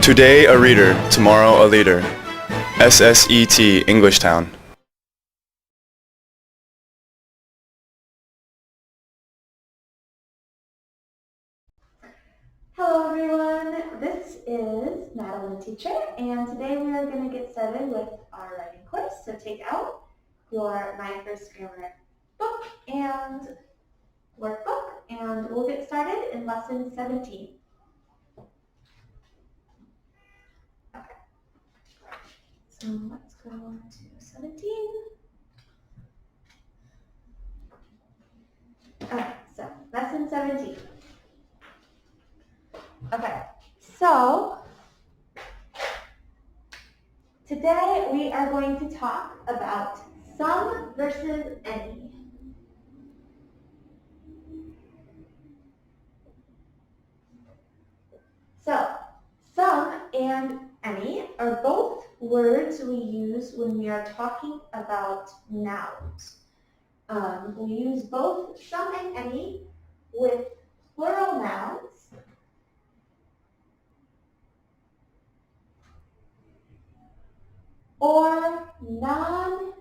Today a reader, tomorrow a leader. SSET Englishtown. Hello everyone, this is Madeline teacher, and today we are going to get started with our writing course. So take out your My First Grammar book and workbook, and we'll get started in lesson 17. Okay, so let's go to 17. Okay, so lesson 17. Okay, so today we are going to talk about some versus any. So, some and any are both words we use when we are talking about nouns. We use both some and any with plural nouns or non-count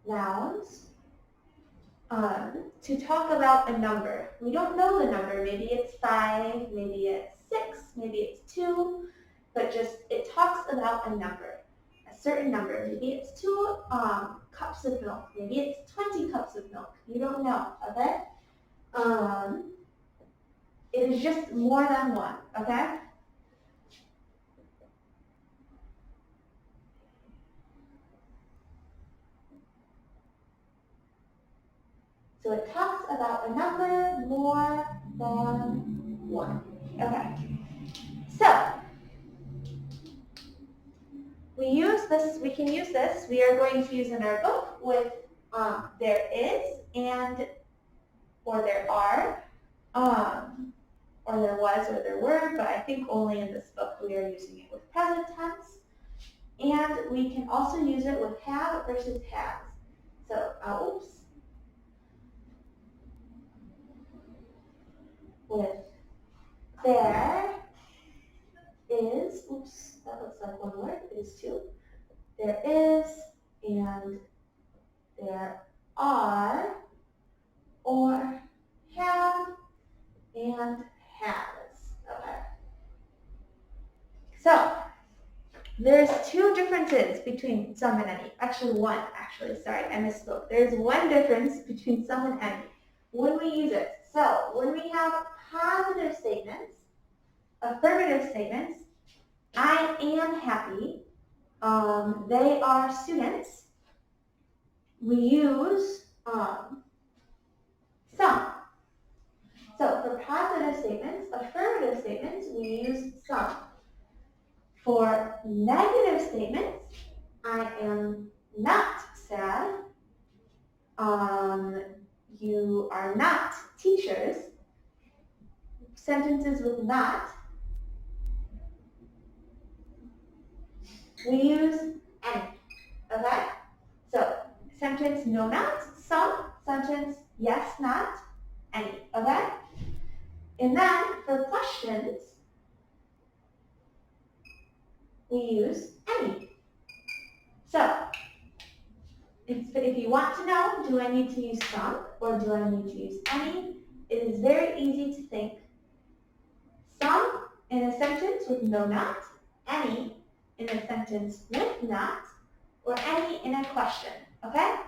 nouns to talk about a number. We don't know the number. Maybe it's 5, maybe it's 6, maybe it's 2, but just it talks about a number, a certain number. Maybe it's 2 cups of milk. Maybe it's 20 cups of milk. You don't know, okay? It is just more than one, okay? So it talks about a number more than one. Okay. So we can use this. We are going to use in our book with there is and or there are, or there was or there were, but I think only in this book we are using it with present tense. And we can also use it with have versus has. So, oops. With there is, oops, that looks like one word, it is two. There is and there are, or have and has. Okay. So, there's two differences between some and any. Actually, sorry, I misspoke. There's one difference between some and any when we use it. So, when we have positive statements, affirmative statements, I am happy, they are students, we use some. So for positive statements, affirmative statements, we use some. For negative statements, I am not sad, you are not teachers, sentences with not, we use any, okay? So, sentence no not, some, sentence yes not, any, okay? And then, for questions, we use any. So, if you want to know, do I need to use some or do I need to use any, it is very easy to think some in a sentence with no not, any in a sentence with not, or any in a question, okay?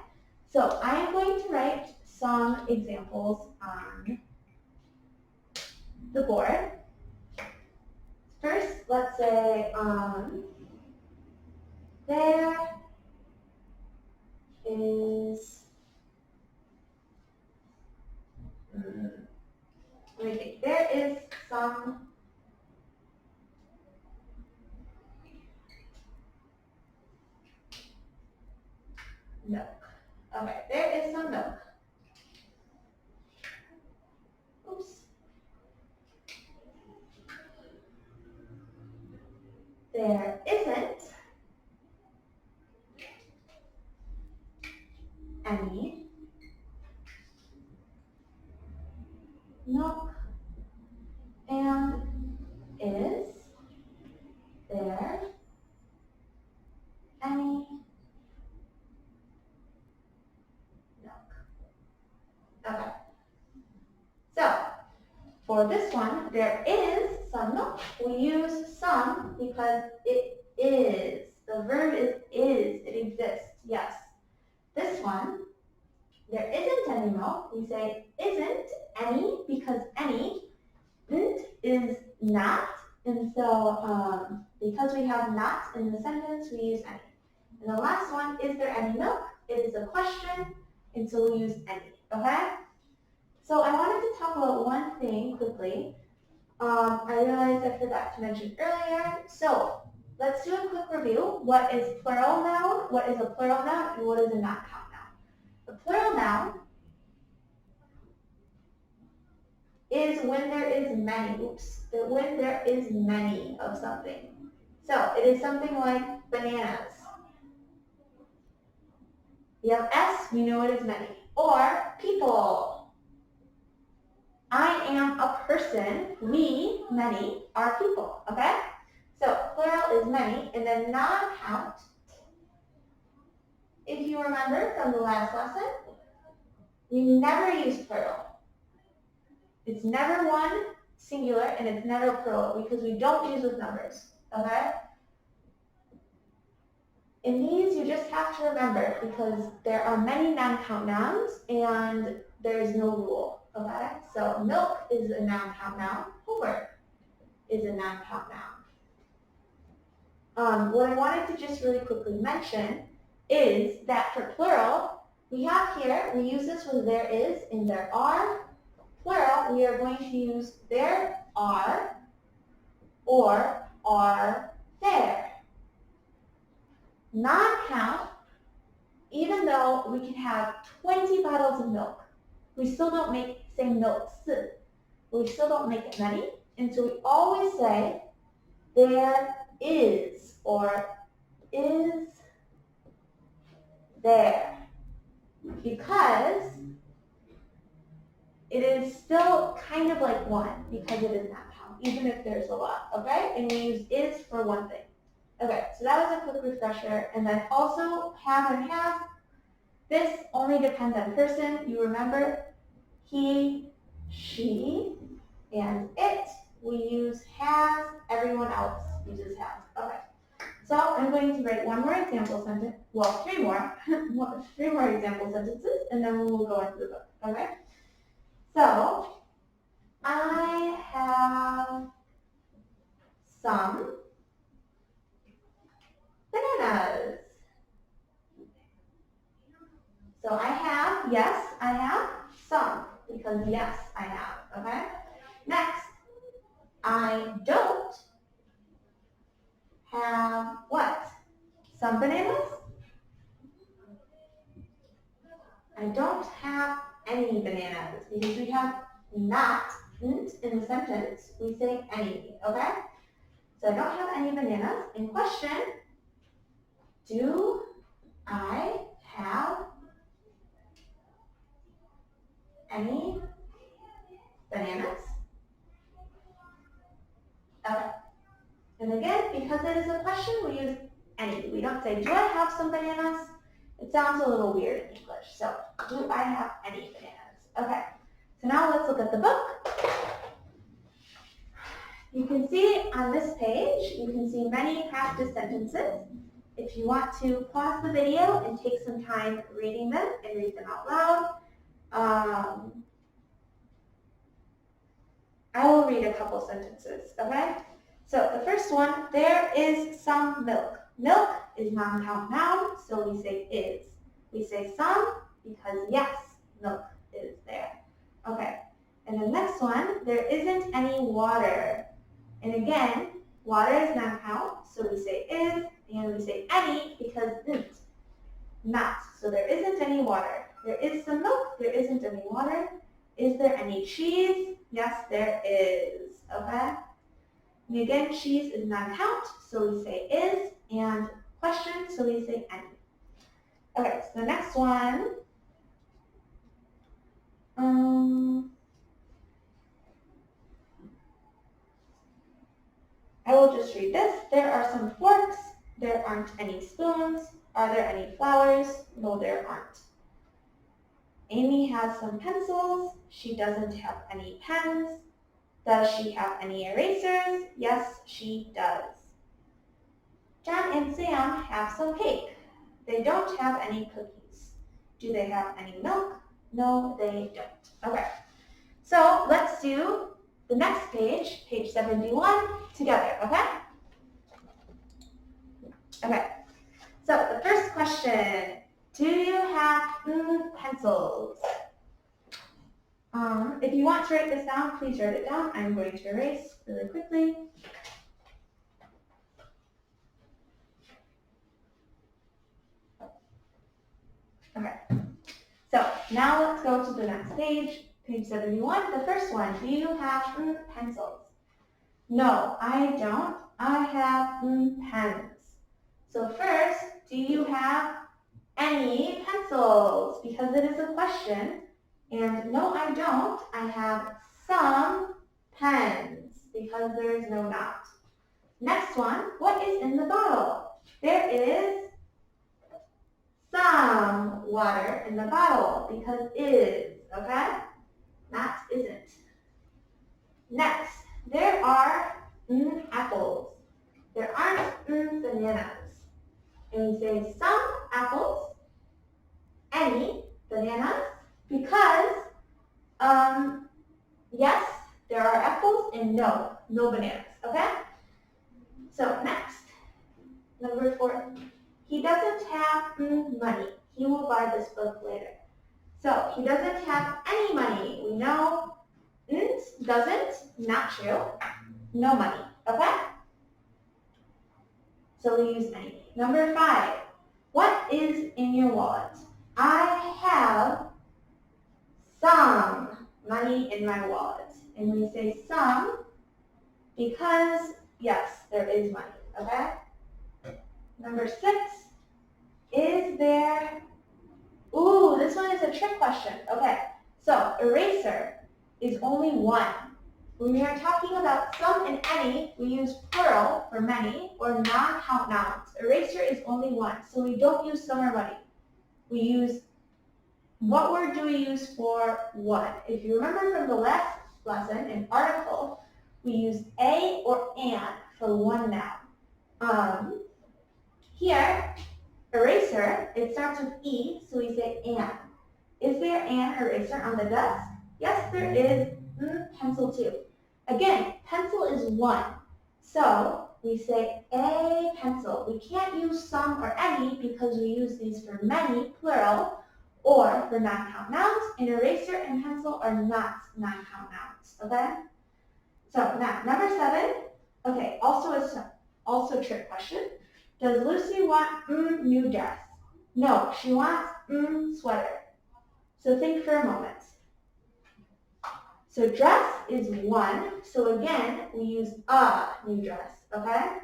So I am going to write some examples on the board. First, let's say there is, let me think, there is some milk. Okay, there is some milk. Oops. There isn't any milk. for this one, there is some milk. We use some because it is. The verb is. It exists. Yes. This one, there isn't any milk. We say isn't any because any is not. And so because we have not in the sentence, we use any. And the last one, is there any milk? It is a question, and so we use any. Okay? So I wanted to talk about one thing quickly. I realized I forgot to mention earlier. So let's do a quick review. What is plural noun? What is a plural noun? And what is a non-count noun? A plural noun is when there is many. When there is many of something. So it is something like bananas. We have S, we know it is many. Or people. I am a person. We, many, are people. Okay? So plural is many, and then non-count. If you remember from the last lesson, we never use plural. It's never one singular, and it's never plural because we don't use with numbers. Okay? In these, you just have to remember because there are many non-count nouns, and there is no rule. Okay? So milk is a non-count noun. Homework is a non-count noun. What I wanted to just really quickly mention is that for plural, we have here, we use this with there is and there are. Plural, we are going to use there are or are there. Non-count, even though we can have 20 bottles of milk, we still don't say milk. We still don't make it many, and so we always say there is or is there because it is still kind of like one because it is not count, even if there's a lot, okay? And we use is for one thing. Okay, so that was a quick refresher. And then also have and have. This only depends on person. You remember he, she, and it. We use has. Everyone else uses has. Okay. So I'm going to write one more example sentence. Well, three more. Three more example sentences, and then we will go into the book. Okay. So I have some bananas. So I have, yes, I have some, because yes, I have, okay? Next, I don't have what? Some bananas? I don't have any bananas, because we have not in the sentence, we say any, okay? So I don't have any bananas. In question, do I have any bananas? Okay. And again, because it is a question, we use any. We don't say, do I have some bananas? It sounds a little weird in English. So, do I have any bananas? Okay. So now let's look at the book. You can see on this page, you can see many practice sentences. If you want to pause the video and take some time reading them and read them out loud, I will read a couple sentences, okay? So the first one, there is some milk. Milk is non-count noun, so we say is. We say some because yes, milk is there. Okay, and the next one, there isn't any water. And again, water is non-count, so we say is, and we say any because isn't. Not, so there isn't any water. There is some milk, there isn't any water. Is there any cheese? Yes, there is, okay? And again, cheese is non-count, so we say is, and question, so we say any. Okay, so the next one, I will just read this. There are some forks. There aren't any spoons. Are there any flowers? No, there aren't. Amy has some pencils. She doesn't have any pens. Does she have any erasers? Yes, she does. John and Sam have some cake. They don't have any cookies. Do they have any milk? No, they don't. Okay, so let's do the next page, page 71, together, okay? Okay, so the first question, do you have pencils? If you want to write this down, please write it down. I'm going to erase really quickly. Okay, so now let's go to the next page, page 71. The first one, do you have pencils? No, I don't. I have pens. So first, do you have any pencils? Because it is a question. And no, I don't. I have some pens because there is no not. Next one, what is in the bottle? There is some water in the bottle because is, okay? Not isn't. Next, there are apples. There aren't bananas. And we say some apples, any bananas, because yes, there are apples and no bananas, okay? So next, number 4, he doesn't have money. He will buy this book later. So he doesn't have any money. We know doesn't, not true, no money, okay? So we use any. Number 5, what is in your wallet? I have some money in my wallet. And we say some because, yes, there is money, okay? Number 6, is there, this one is a trick question. Okay, so eraser is only one. When we are talking about some and any, we use plural for many or non-count nouns. Eraser is only one, so we don't use some or many. We use, what word do we use for what? If you remember from the last lesson, in article, we use a or an for one noun. Here, eraser, it starts with E, so we say an. Is there an eraser on the desk? Yes, there is. Pencil too. Again, pencil is one, so we say a pencil. We can't use some or any because we use these for many, plural, or for non-count nouns, and eraser and pencil are not non-count nouns, okay? So now, number 7, okay, also a trick question. Does Lucy want new dress? No, she wants sweater. So think for a moment. So dress is one, so again, we use a new dress, okay?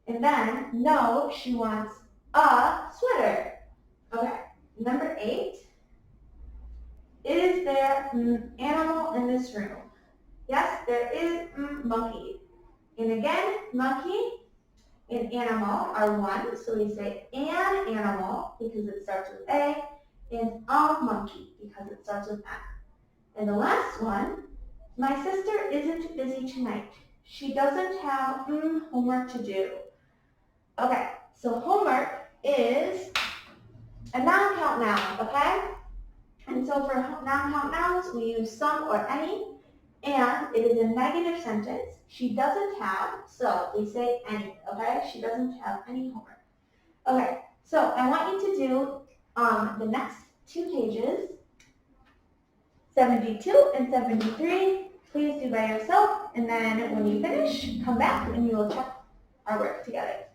And then, no, she wants a sweater. Okay, number 8, is there animal in this room? Yes, there is monkey. And again, monkey and animal are one, so we say an animal because it starts with A, and a monkey because it starts with N. And the last one, my sister isn't busy tonight. She doesn't have homework to do. Okay, so homework is a non-count noun, okay? And so for non-count nouns, we use some or any, and it is a negative sentence. She doesn't have, so we say any, okay? She doesn't have any homework. Okay, so I want you to do the next 2 pages, 72 and 73. Please do by yourself, and then when you finish, come back and we will check our work together.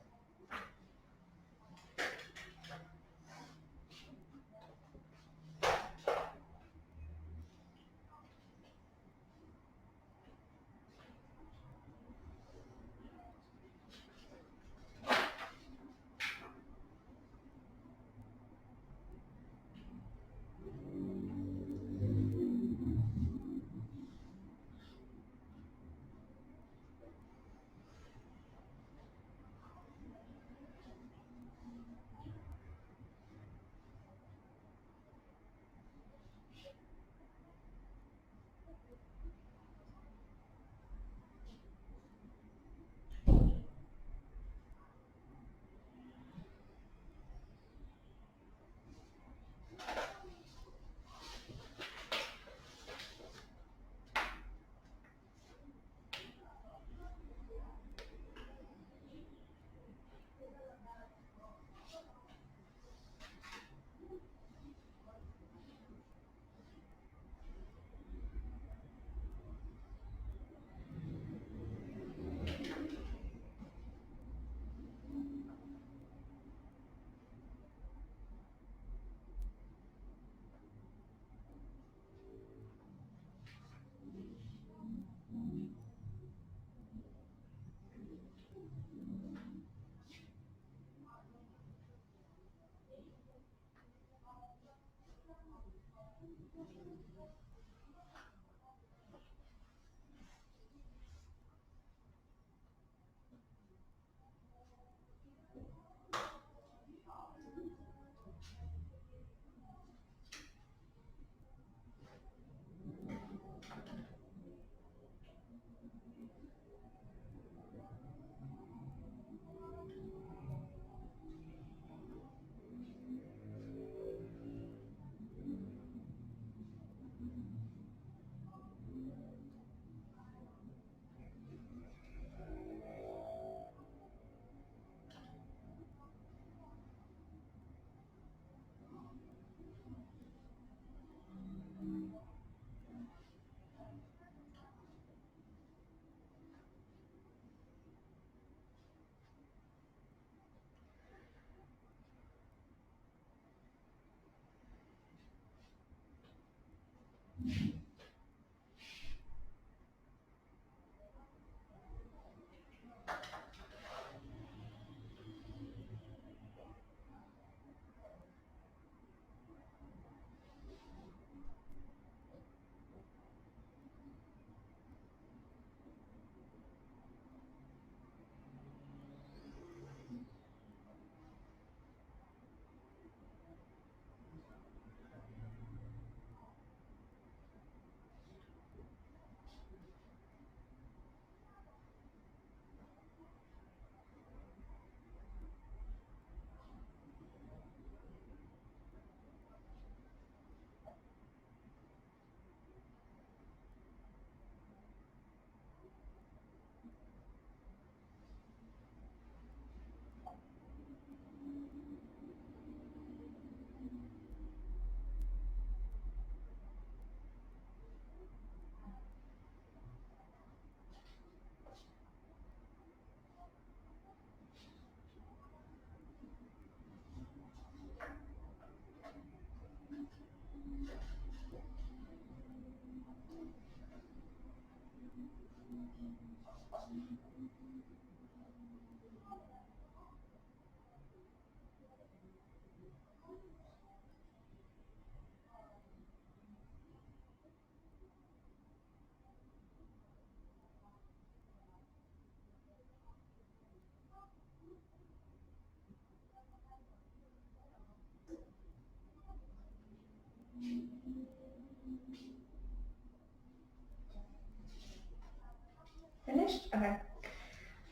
Finished? Okay.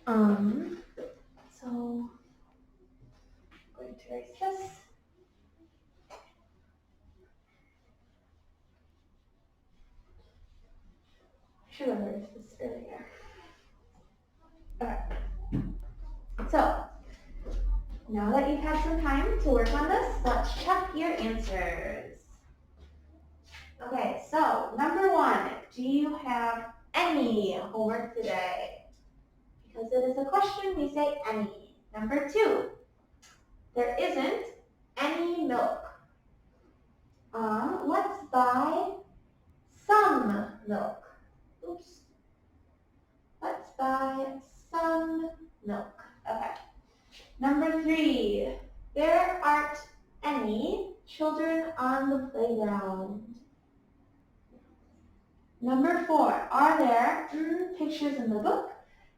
So I'm going to erase this. I should have erased this earlier. Okay. So now that you've had some time to work on this, let's check your answers. Okay, so number 1, do you have any homework today? Because it is a question, we say any. Number 2, there isn't any milk. Let's buy some milk. Oops. Let's buy some milk. Okay. Number 3, there aren't any children on the playground. Number 4, are there pictures in the book?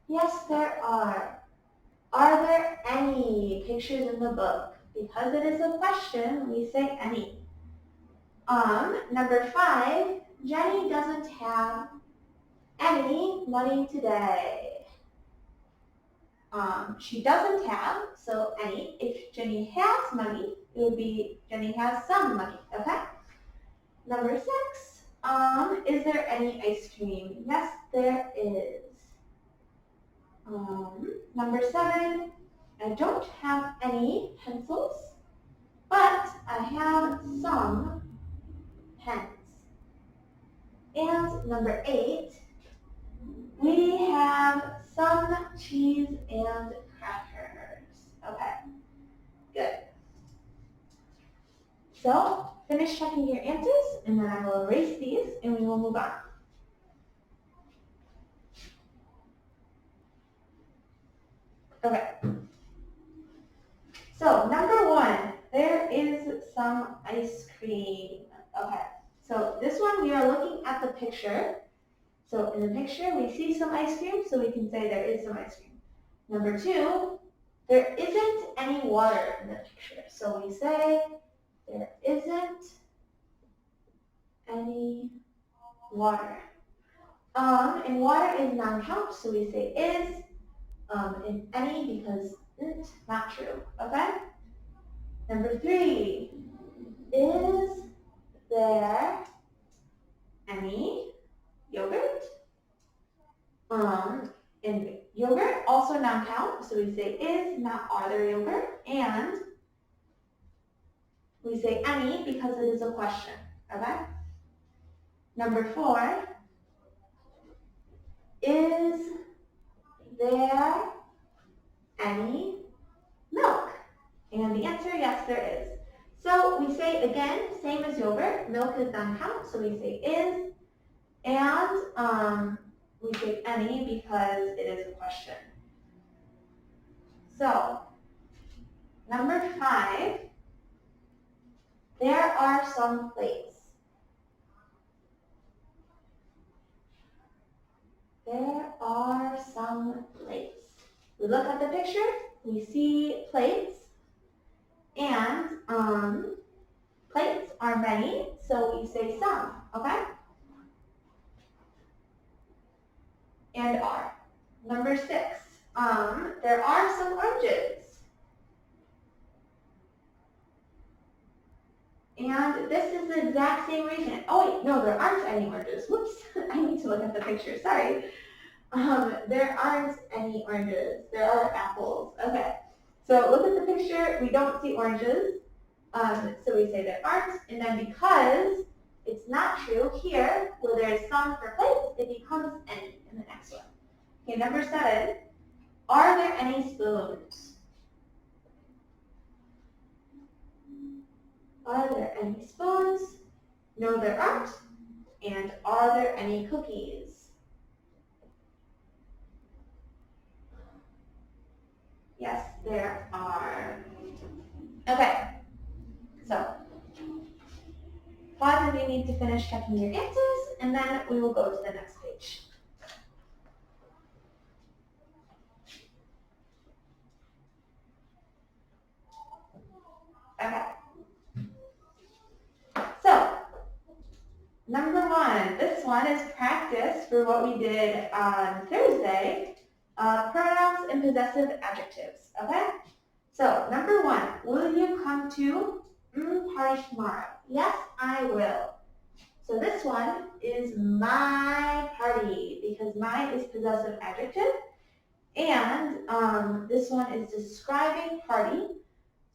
Yes, there are. Are there any pictures in the book? Because it is a question, we say any. Number 5, Jenny doesn't have any money today. She doesn't have, so any. If Jenny has money, it would be Jenny has some money, okay? Number 6, is there any ice cream? Yes, there is. Number 7, I don't have any pencils, but I have some pens. And number 8, we have some cheese and crackers. Okay, good. So, finish checking your answers, and then I will erase these, and we will move on. Okay. So, number 1, there is some ice cream. Okay. So this one, we are looking at the picture. So in the picture, we see some ice cream, so we can say there is some ice cream. Number 2, there isn't any water in the picture. So we say there isn't any water. And water is non-count, so we say is. In any because not true. Okay? Number 3, is there any yogurt? In yogurt, also non-count, so we say is, not are there yogurt, and we say any because it is a question. Okay? Number 4, is there any milk? And the answer, yes, there is. So we say, again, same as yogurt, milk is non-count, so we say is, and we say any because it is a question. So, number 5, there are some plates. There are some plates. We look at the picture, we see plates, and plates are many, so we say some, okay? And are. Number 6, there are some oranges. And this is the exact same reason. Oh wait, no, there aren't any oranges. Whoops, I need to look at the picture, sorry. There aren't any oranges. There are apples. Okay, so look at the picture. We don't see oranges. So we say there aren't. And then because it's not true here, where there is some for plates, it becomes any in the next one. Okay, number 7. Are there any spoons? Are there any spoons? No, there aren't. And are there any cookies? Yes, there are. Okay, so pause if you need to finish checking your answers, and then we will go to the next page. Okay. So, number 1, this one is practice for what we did on Thursday, pronouns and possessive adjectives, okay? So, number 1, will you come to party tomorrow? Yes, I will. So this one is my party because my is possessive adjective, and this one is describing party.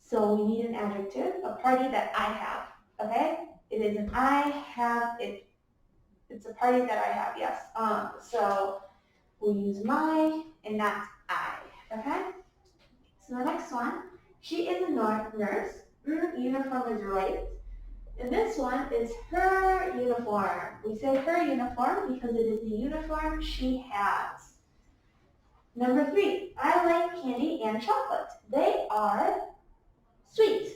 So we need an adjective, a party that I have, okay? It is an I have, it's a party that I have, yes. So we'll use my and not I, okay? So the next one, she is a nurse, uniform is right. And this one is her uniform. We say her uniform because it is the uniform she has. Number 3, I like candy and chocolate. They are sweet.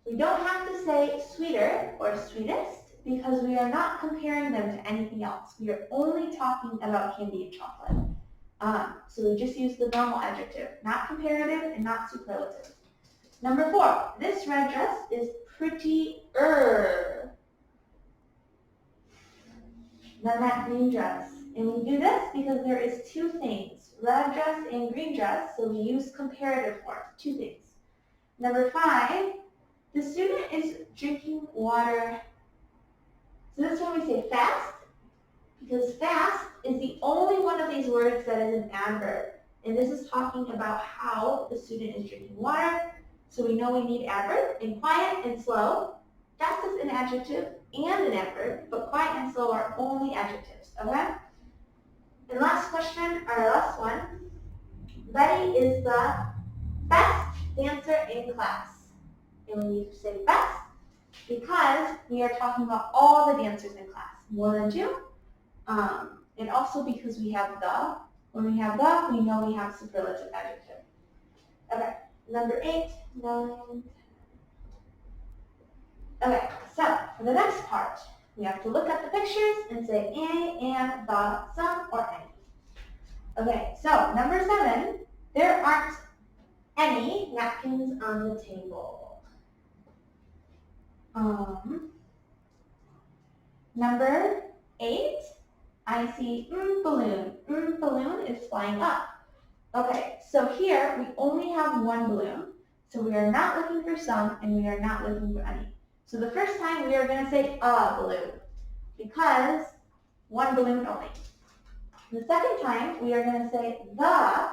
We don't have to say sweeter or sweetest because we are not comparing them to anything else. We are only talking about candy and chocolate. So we just use the normal adjective, not comparative and not superlative. Number 4, this red dress is prettier than that green dress. And we do this because there is 2 things, red dress and green dress, so we use comparative form, 2 things. Number 5, the student is drinking water. So this one we say fast, because fast is the only one of these words that is an adverb. And this is talking about how the student is drinking water. So we know we need adverb. And quiet and slow, fast is an adjective and an adverb, but quiet and slow are only adjectives, okay? And last question, our last one. Betty is the best dancer in class. And we say best because we are talking about all the dancers in class, more than 2. And also because we have the. When we have the, we know we have superlative adjective. Okay, number 8, 9. Okay, so for the next part, we have to look at the pictures and say a, and, the, some, or any. Okay, so number 7, there aren't any napkins on the table. Number 8, I see balloon. Balloon is flying up. Okay, so here we only have one balloon. So we are not looking for some and we are not looking for any. So the first time we are going to say a balloon because one balloon only. The second time we are going to say the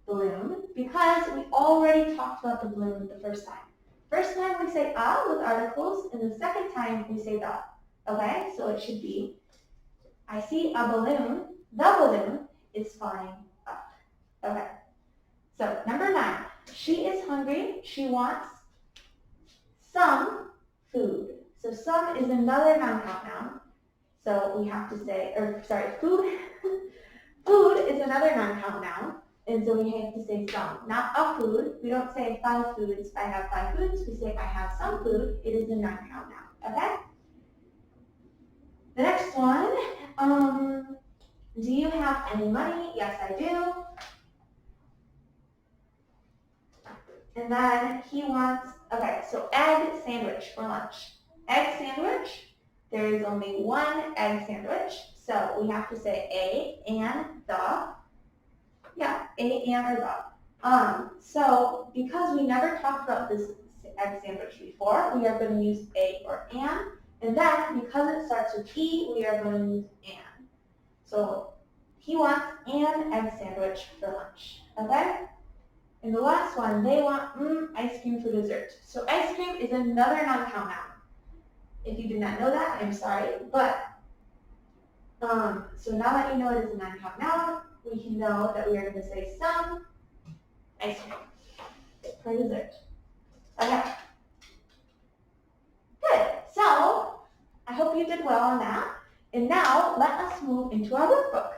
balloon because we already talked about the balloon the first time. First time we say a with articles and the second time we say the. Okay, so it should be, I see a balloon, the balloon is flying up. Okay, so number 9, she is hungry, she wants some food. So some is another non-count noun. So we have to say, food. Food is another non-count noun. And so we have to say some, not a food. We don't say 5 foods, I have 5 foods. We say I have some food. It is a non-count noun, okay? The next one, do you have any money? Yes, I do. And then he wants, okay, so egg sandwich for lunch. Egg sandwich, there is only one egg sandwich. So we have to say a and the. Yeah, a and or the. So because we never talked about this egg sandwich before, we are going to use a or an. And then because it starts with e, we are going to use an. So he wants an egg sandwich for lunch. Okay? And the last one, they want ice cream for dessert. So ice cream is another non-count noun. If you did not know that, I'm sorry. But, so now that you know it is a non-count noun, we can know that we are going to say some ice cream for dessert. Okay. Good. So, I hope you did well on that. And now, let us move into our workbook.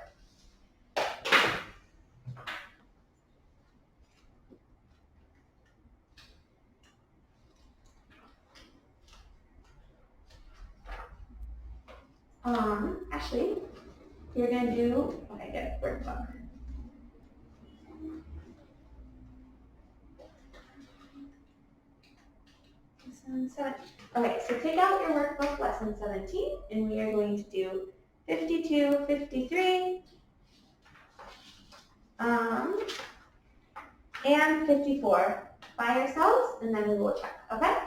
Actually, we're going to do, okay, good, workbook. Lesson 17. Okay, so take out your workbook, lesson 17, and we are going to do 52, 53, and 54 by yourselves, and then we will check, okay?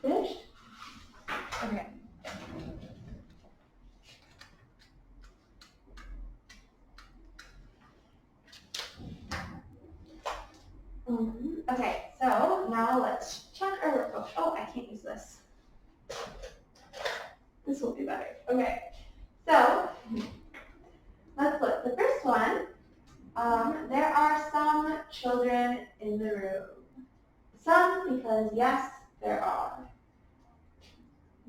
Finished? Okay. Okay, so now let's check our workbook. Oh, I can't use this. This will be better. Okay, so let's look. The first one, there are some children in the room. Some because yes, there are.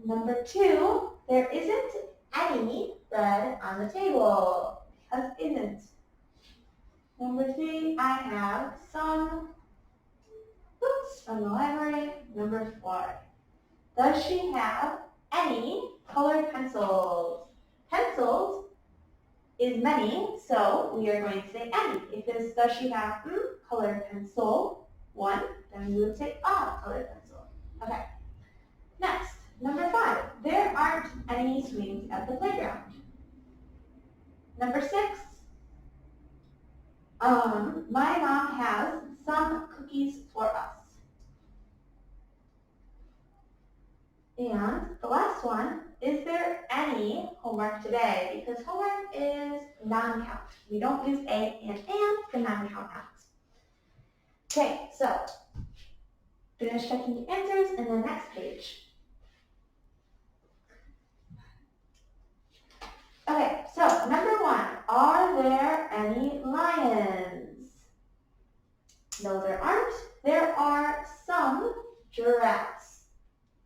Number 2, there isn't any bread on the table. Because isn't. Number 3, I have some books from the library. Number 4, does she have any colored pencils? Pencils is many, so we are going to say any. If it's does she have colored pencil 1, then we would say colored pencil. Okay. Next, number 5, there aren't any swings at the playground. Number 6, my mom has some cookies for us. And the last one, is there any homework today? Because homework is non-count. We don't use a and for non-count nouns. Okay, so finish checking your answers in the next page. Okay, so number 1, are there any lions? No, there aren't. There are some giraffes.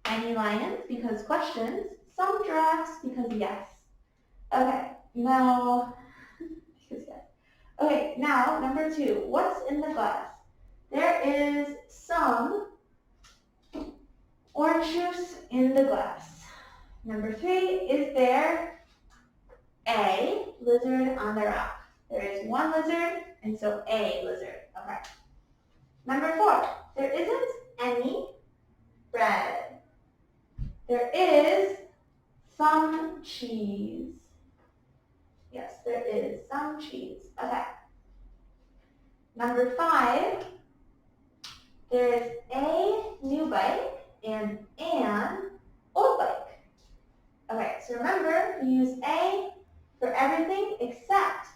Any lions? Because questions. Some giraffes? Because yes. Okay, now, because yes. Okay, now number 2, what's in the glass? There is some orange juice in the glass. Number 3, is there a lizard on the rock? There is one lizard, and so a lizard. Okay. Number 4, there isn't any bread. There is some cheese. Yes, there is some cheese. Okay. Number 5, there is a new bike and an old bike. Okay, so remember, we use a for everything except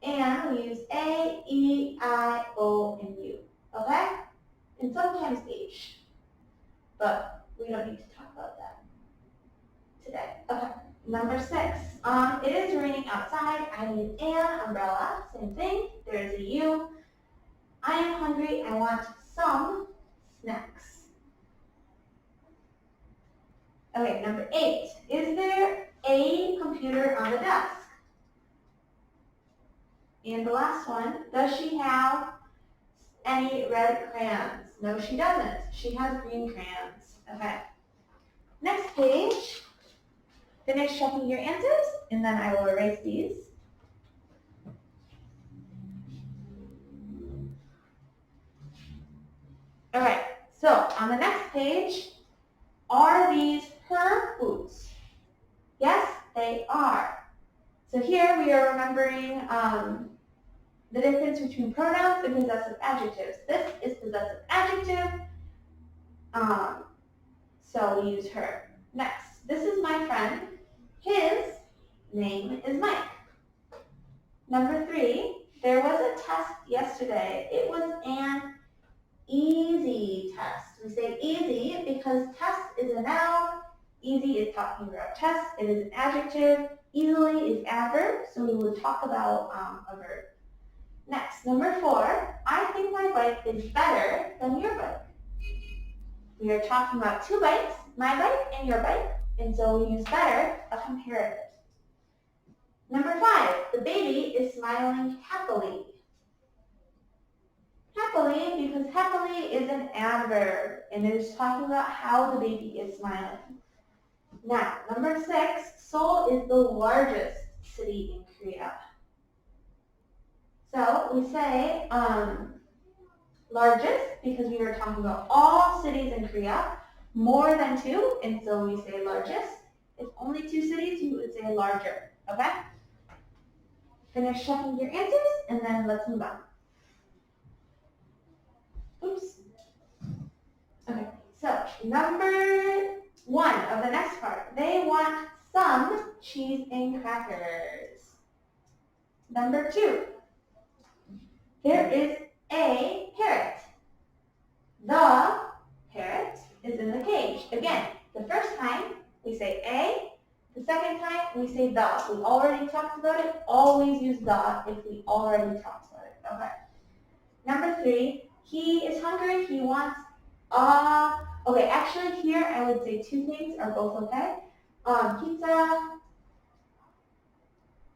and. We use a, e, I, o, and u. Okay? And sometimes h. But we don't need to talk about that today. Okay. Number 6. It is raining outside. I need an umbrella. Same thing. There is a u. I am hungry. I want some snacks. Okay, number 8. Is there a computer on the desk? And the last one, does she have any red crayons? No, she doesn't. She has green crayons. Okay. Next page. Finish checking your answers, and then I will erase these. Okay, so on the next page, are these her boots? Yes, they are. So here we are remembering the difference between pronouns and possessive adjectives. This is possessive adjective, so we use her. Next, this is my friend. His name is Mike. Number 3, there was a test yesterday. It was an easy test. We say easy because test is a noun. Easy is talking about test. It is an adjective. Easily is adverb, so we would talk about a verb. Next, number 4, I think my bike is better than your bike. We are talking about 2 bikes, my bike and your bike, and so we use better, a comparative. Number 5, the baby is smiling happily. Happily, because happily is an adverb, and it is talking about how the baby is smiling. Now, number 6, Seoul is the largest city in Korea. So we say largest because we were talking about all cities in Korea, more than 2, and so we say largest. If only 2 cities, we would say larger, okay? Finish checking your answers, and then let's move on. Oops. Okay, So, number 1 of the next part. They want some cheese and crackers. Number 2. There is a parrot. The parrot is in the cage. Again, the first time we say a, the second time we say the. We already talked about it. Always use the if we already talked about it. Okay. Number 3, he is hungry. He wants okay, actually here I would say 2 things are both okay. Pizza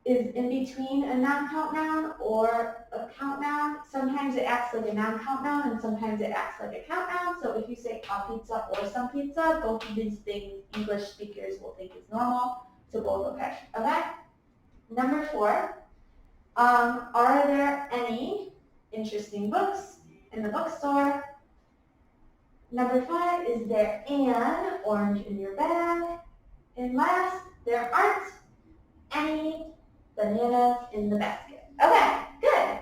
is in between a non-count noun or a count noun. Sometimes it acts like a non-count noun and sometimes it acts like a count noun. So if you say a pizza or some pizza, both of these things English speakers will think is normal. So both okay. Okay? Number 4, are there any interesting books in the bookstore? Number 5, is there an orange in your bag? And last, there aren't any bananas in the basket. Okay, good.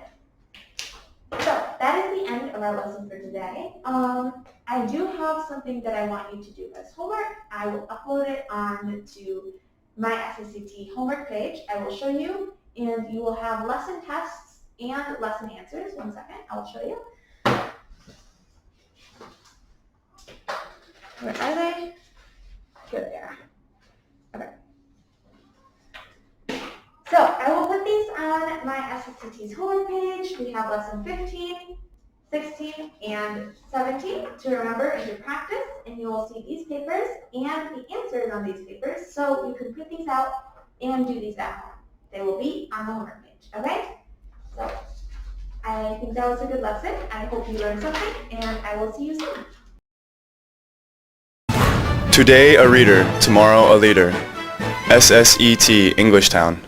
So that is the end of our lesson for today. I do have something that I want you to do as homework. I will upload it onto my SSCT homework page. I will show you, and you will have lesson tests and lesson answers. One second, I'll show you. Where are they? Here they are. Okay. So I will put these on my SSCT's homework page. We have lesson 15, 16, and 17 to remember and to practice. And you will see these papers and the answers on these papers. So you can print these out and do these at home. They will be on the homework page. Okay? So I think that was a good lesson. I hope you learned something, and I will see you soon. Today a reader, tomorrow a leader. SSET Englishtown.